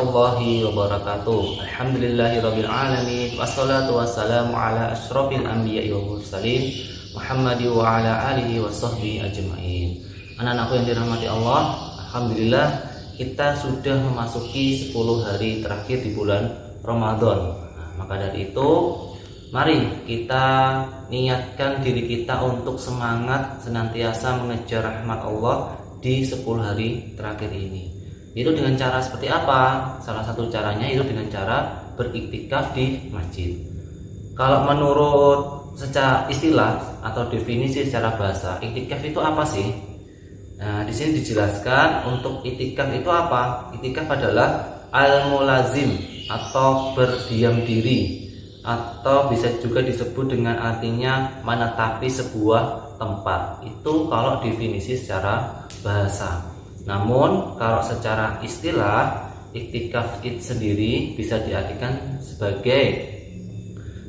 warahmatullahi wabarakatuh. Alhamdulillahirabbil alamin wassalatu wassalamu ala asyrofil anbiya'i wal mursalin Muhammadi wa ala alihi wa sahbihi ajma'in. Anak-anakku yang dirahmati Allah, alhamdulillah kita sudah memasuki 10 hari terakhir di bulan Ramadan. Maka dari itu, mari kita niatkan diri kita untuk semangat senantiasa mengejar rahmat Allah di 10 hari terakhir ini. Itu dengan cara seperti apa? Salah satu caranya itu dengan cara beriktikaf di masjid. Kalau menurut secara istilah atau definisi secara bahasa, iktikaf itu apa sih? Nah, di sini dijelaskan untuk iktikaf itu apa? Iktikaf adalah al-mulazim atau berdiam diri, atau bisa juga disebut dengan artinya menetapi sebuah tempat. Itu kalau definisi secara bahasa. Namun kalau secara istilah, iktikaf itu sendiri bisa diartikan sebagai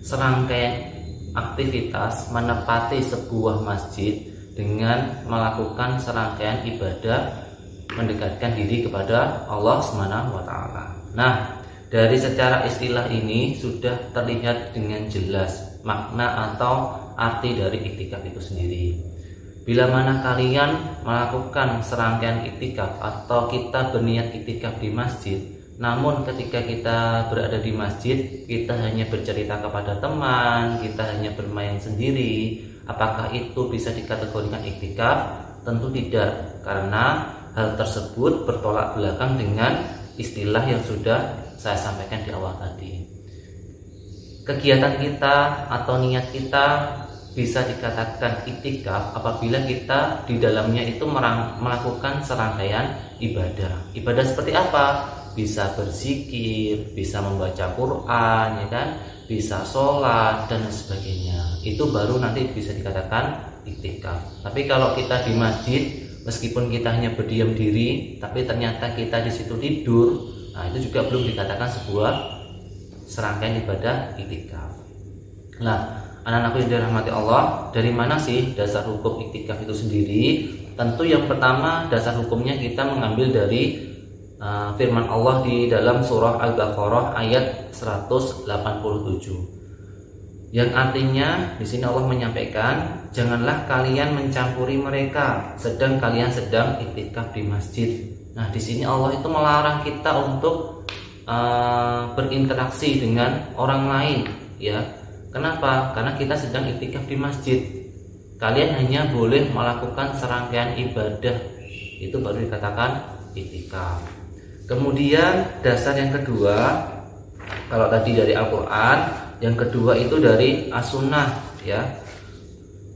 serangkaian aktivitas menepati sebuah masjid dengan melakukan serangkaian ibadah mendekatkan diri kepada Allah SWT. Nah, dari secara istilah ini sudah terlihat dengan jelas makna atau arti dari iktikaf itu sendiri. Bila mana kalian melakukan serangkaian iktikaf atau kita berniat iktikaf di masjid, namun ketika kita berada di masjid, kita hanya bercerita kepada teman, kita hanya bermain sendiri, apakah itu bisa dikategorikan iktikaf? Tentu tidak, karena hal tersebut bertolak belakang dengan istilah yang sudah saya sampaikan di awal tadi. Kegiatan kita atau niat kita bisa dikatakan iktikaf apabila kita di dalamnya itu melakukan serangkaian ibadah. Ibadah seperti apa? Bisa berzikir, bisa membaca Quran, ya kan? Bisa sholat dan sebagainya. Itu baru nanti bisa dikatakan iktikaf. Tapi kalau kita di masjid, meskipun kita hanya berdiam diri, tapi ternyata kita di situ tidur, nah itu juga belum dikatakan sebuah serangkaian ibadah iktikaf. Nah, anak-anakku yang dirahmati Allah, dari mana sih dasar hukum iktikaf itu sendiri? Tentu yang pertama dasar hukumnya kita mengambil dari firman Allah di dalam surah Al-Baqarah ayat 187. Yang artinya di sini Allah menyampaikan, janganlah kalian mencampuri mereka sedang kalian sedang iktikaf di masjid. Nah, di sini Allah itu melarang kita untuk berinteraksi dengan orang lain, ya. Kenapa? Karena kita sedang iktikaf di masjid. Kalian hanya boleh melakukan serangkaian ibadah. Itu baru dikatakan iktikaf. Kemudian dasar yang kedua, kalau tadi dari Al-Quran, yang kedua itu dari As-Sunnah, ya.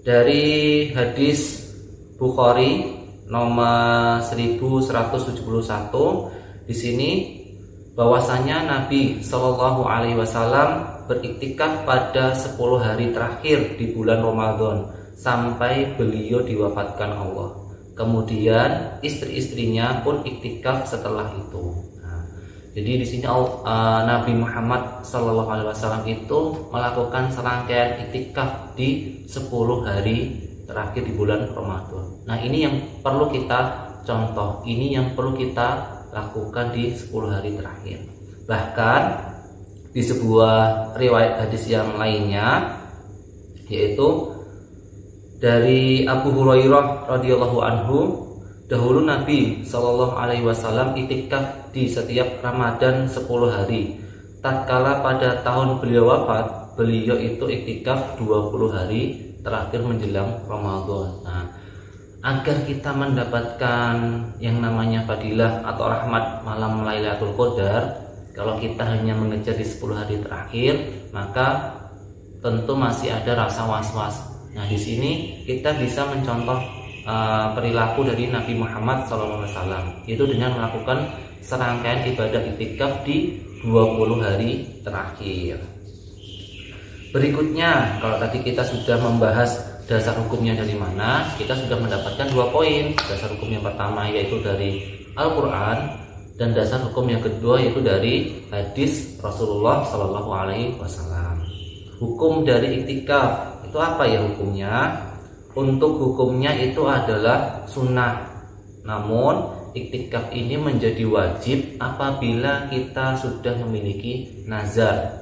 Dari hadis Bukhari nomor 1171, di sini bahwasanya Nabi Shallallahu Alaihi Wasallam beriktikaf pada 10 hari terakhir di bulan Ramadan sampai beliau diwafatkan Allah. Kemudian istri-istrinya pun iktikaf setelah itu. Nah, jadi di sini Nabi Muhammad SAW itu melakukan serangkaian iktikaf di 10 hari terakhir di bulan Ramadan. Nah, ini yang perlu kita contoh, ini yang perlu kita lakukan di 10 hari terakhir. Bahkan di sebuah riwayat hadis yang lainnya, yaitu dari Abu Hurairah radhiyallahu anhu, dahulu Nabi Shallallahu Alaihi Wasallam iktikaf di setiap Ramadan 10 hari. Tatkala pada tahun beliau wafat, beliau itu iktikaf 20 hari terakhir menjelang Ramadan. Nah, agar kita mendapatkan yang namanya fadilah atau rahmat malam Lailatul Qadar, kalau kita hanya mengejar di 10 hari terakhir, maka tentu masih ada rasa was-was. Nah, di sini kita bisa mencontoh perilaku dari Nabi Muhammad SAW, yaitu dengan melakukan serangkaian ibadah iktikaf di 20 hari terakhir. Berikutnya, kalau tadi kita sudah membahas dasar hukumnya dari mana, kita sudah mendapatkan 2 poin. Dasar hukum yang pertama yaitu dari Al-Quran, dan dasar hukum yang kedua yaitu dari hadis Rasulullah Shallallahu Alaihi Wasallam. Hukum dari iktikaf itu apa ya hukumnya? Untuk hukumnya itu adalah sunnah. Namun iktikaf ini menjadi wajib apabila kita sudah memiliki nazar.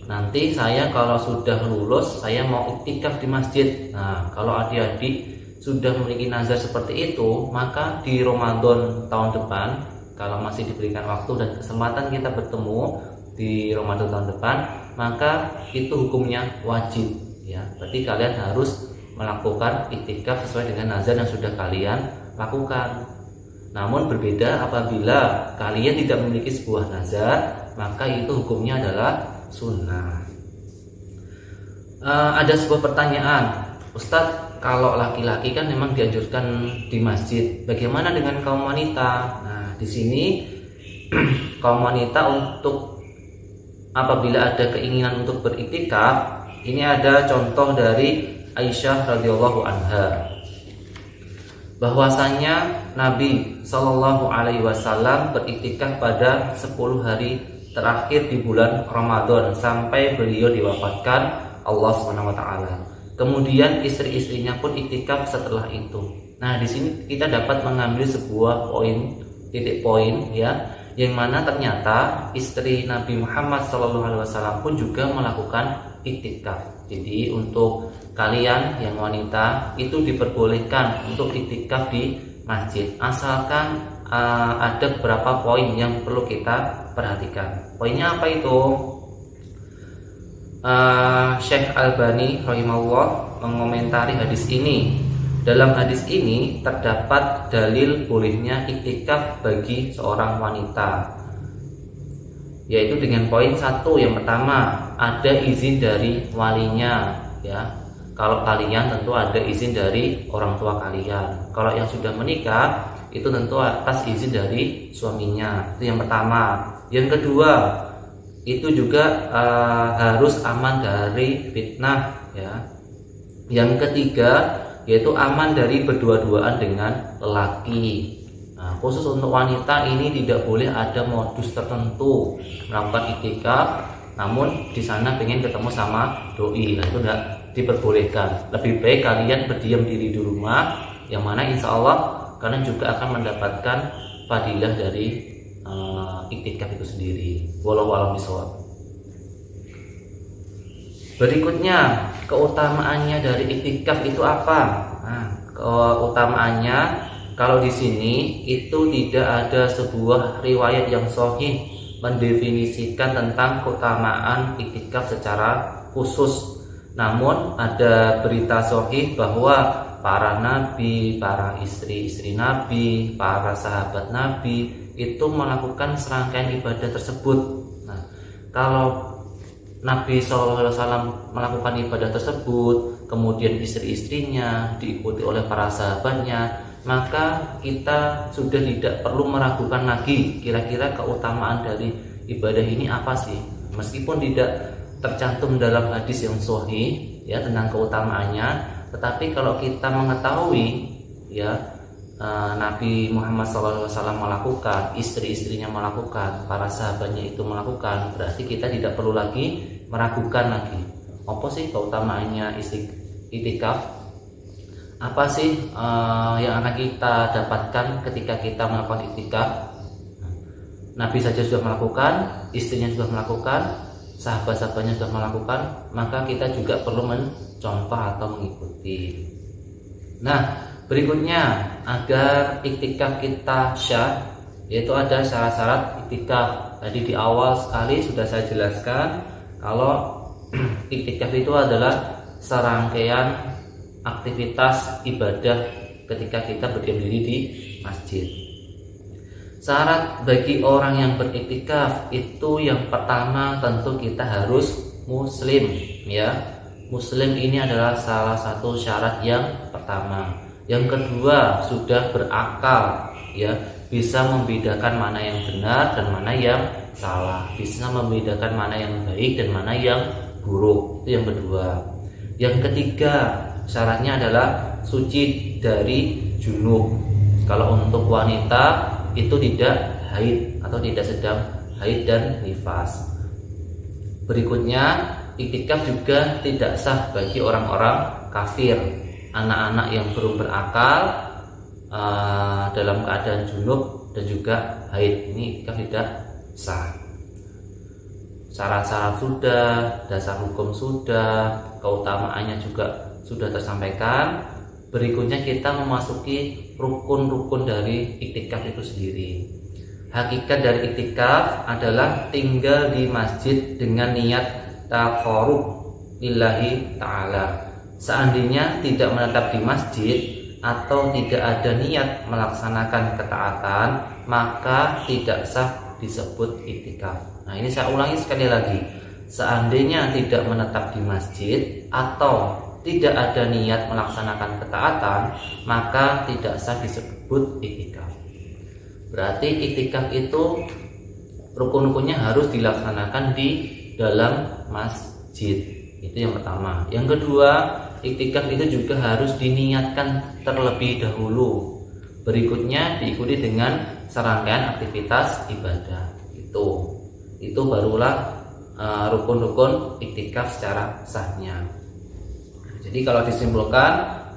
Nanti saya kalau sudah lulus, saya mau iktikaf di masjid. Nah, kalau adik-adik sudah memiliki nazar seperti itu, maka di Ramadan tahun depan, kalau masih diberikan waktu dan kesempatan kita bertemu di Ramadan tahun depan, maka itu hukumnya wajib ya. Berarti kalian harus melakukan iktikaf sesuai dengan nazar yang sudah kalian lakukan. Namun berbeda apabila kalian tidak memiliki sebuah nazar, maka itu hukumnya adalah sunnah. Ada sebuah pertanyaan, Ustadz, kalau laki-laki kan memang dianjurkan di masjid, bagaimana dengan kaum wanita? Nah, di sini kaum wanita untuk apabila ada keinginan untuk beriktikaf, ini ada contoh dari Aisyah radhiyallahu anha, bahwasanya Nabi Shallallahu Alaihi Wasallam beriktikaf pada 10 hari terakhir di bulan Ramadan sampai beliau diwafatkan Allah Subhanahu Wa Taala. Kemudian istri-istrinya pun iktikaf setelah itu. Nah, di sini kita dapat mengambil sebuah titik poin ya, yang mana ternyata istri Nabi Muhammad SAW pun juga melakukan iktikaf. Jadi untuk kalian yang wanita itu diperbolehkan untuk iktikaf di masjid, asalkan ada beberapa poin yang perlu kita perhatikan. Poinnya apa itu? Syekh Albani rahimahullah mengomentari hadis ini. Dalam hadis ini terdapat dalil bolehnya iktikaf bagi seorang wanita, yaitu dengan poin 1 yang pertama, ada izin dari walinya ya. Kalau kalian tentu ada izin dari orang tua kalian. Kalau yang sudah menikah itu tentu atas izin dari suaminya. Itu yang pertama. Yang kedua, itu juga harus aman dari fitnah ya. Yang ketiga, yaitu aman dari berdua-duaan dengan lelaki. Nah, khusus untuk wanita ini tidak boleh ada modus tertentu melakukan iktikaf, namun di sana pengen ketemu sama doi, nah itu tidak diperbolehkan. Lebih baik kalian berdiam diri di rumah, yang mana insya Allah kalian juga akan mendapatkan fadilah dari iktikaf itu sendiri. Wallahu a'lam bishawab. Berikutnya, keutamaannya dari iktikaf itu apa? Nah, keutamaannya kalau di sini itu tidak ada sebuah riwayat yang sahih mendefinisikan tentang keutamaan iktikaf secara khusus. Namun ada berita sahih bahwa para nabi, para istri-istri nabi, para sahabat nabi itu melakukan serangkaian ibadah tersebut. Nah, kalau Nabi SAW melakukan ibadah tersebut, kemudian istri-istrinya diikuti oleh para sahabatnya, maka kita sudah tidak perlu meragukan lagi kira-kira keutamaan dari ibadah ini apa sih. Meskipun tidak tercantum dalam hadis yang sahih ya tentang keutamaannya, tetapi kalau kita mengetahui ya Nabi Muhammad SAW melakukan, istri-istrinya melakukan, para sahabatnya itu melakukan, berarti kita tidak perlu lagi meragukan lagi. Apa sih keutamaannya iktikaf? Apa sih yang akan kita dapatkan ketika kita melakukan iktikaf? Nabi saja sudah melakukan, istrinya sudah melakukan, sahabat-sahabatnya sudah melakukan, maka kita juga perlu mencontoh atau mengikuti. Nah, berikutnya, agar iktikaf kita syah, yaitu ada syarat-syarat iktikaf. Tadi di awal sekali sudah saya jelaskan kalau iktikaf itu adalah serangkaian aktivitas ibadah ketika kita berdiam diri di masjid. Syarat bagi orang yang beriktikaf itu yang pertama tentu kita harus muslim ya. Muslim ini adalah salah satu syarat yang pertama. Yang kedua, sudah berakal ya, bisa membedakan mana yang benar dan mana yang salah, bisa membedakan mana yang baik dan mana yang buruk. Itu yang kedua. Yang ketiga, syaratnya adalah suci dari junub. Kalau untuk wanita itu tidak haid atau tidak sedang haid dan nifas. Berikutnya, iktikaf juga tidak sah bagi orang-orang kafir, anak-anak yang belum berakal, dalam keadaan junub dan juga haid, ini iktikaf tidak sah. Syarat-syarat sudah, dasar hukum sudah, keutamaannya juga sudah tersampaikan. Berikutnya kita memasuki rukun-rukun dari iktikaf itu sendiri. Hakikat dari iktikaf adalah tinggal di masjid dengan niat taqarrub lillahi ta'ala. Seandainya tidak menetap di masjid atau tidak ada niat melaksanakan ketaatan, maka tidak sah disebut iktikaf. Nah, ini saya ulangi sekali lagi. Seandainya tidak menetap di masjid atau tidak ada niat melaksanakan ketaatan, maka tidak sah disebut iktikaf. Berarti iktikaf itu rukun-rukunnya harus dilaksanakan di dalam masjid. Itu yang pertama. Yang kedua, iktikaf itu juga harus diniatkan terlebih dahulu. Berikutnya diikuti dengan serangkaian aktivitas ibadah. Itu barulah rukun-rukun iktikaf secara sahnya. Jadi kalau disimpulkan,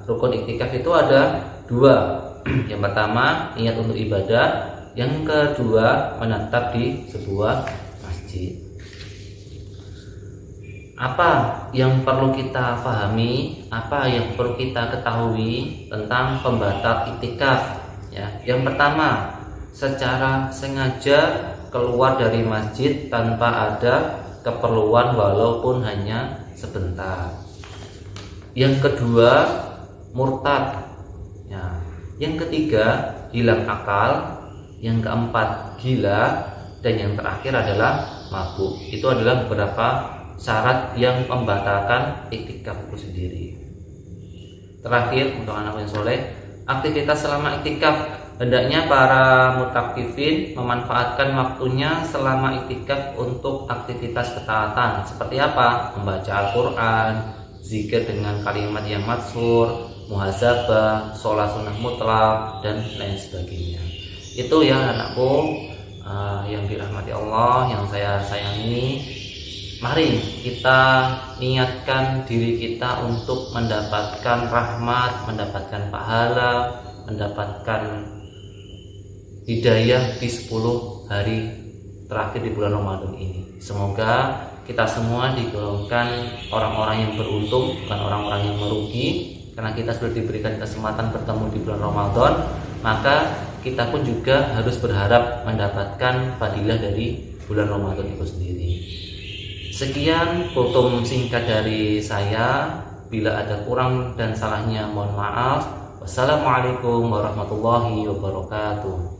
rukun iktikaf itu ada dua. Yang pertama, niat untuk ibadah. Yang kedua, menetap di sebuah masjid. Apa yang perlu kita pahami, apa yang perlu kita ketahui tentang pembatal iktikaf? Ya, yang pertama, secara sengaja keluar dari masjid tanpa ada keperluan walaupun hanya sebentar. Yang kedua, murtad. Ya. Yang ketiga, hilang akal. Yang keempat, gila. Dan yang terakhir adalah mabuk. Itu adalah beberapa syarat yang membatalkan iktikaf itu sendiri. Terakhir, untuk anak yang soleh, aktivitas selama iktikaf, hendaknya para mutakifin memanfaatkan waktunya selama iktikaf untuk aktivitas ketaatan. Seperti apa? Membaca Al-Quran, zikir dengan kalimat yang masyhur, muhasabah, sholat sunnah mutlak, dan lain sebagainya. Itu ya anakku yang dirahmati Allah, yang saya sayangi. Mari kita niatkan diri kita untuk mendapatkan rahmat, mendapatkan pahala, mendapatkan hidayah di 10 hari terakhir di bulan Ramadan ini. Semoga kita semua digolongkan orang-orang yang beruntung, bukan orang-orang yang merugi. Karena kita sudah diberikan kesempatan bertemu di bulan Ramadan, maka kita pun juga harus berharap mendapatkan fadilah dari bulan Ramadan itu sendiri. Sekian kultum singkat dari saya. Bila ada kurang dan salahnya mohon maaf. Wassalamualaikum warahmatullahi wabarakatuh.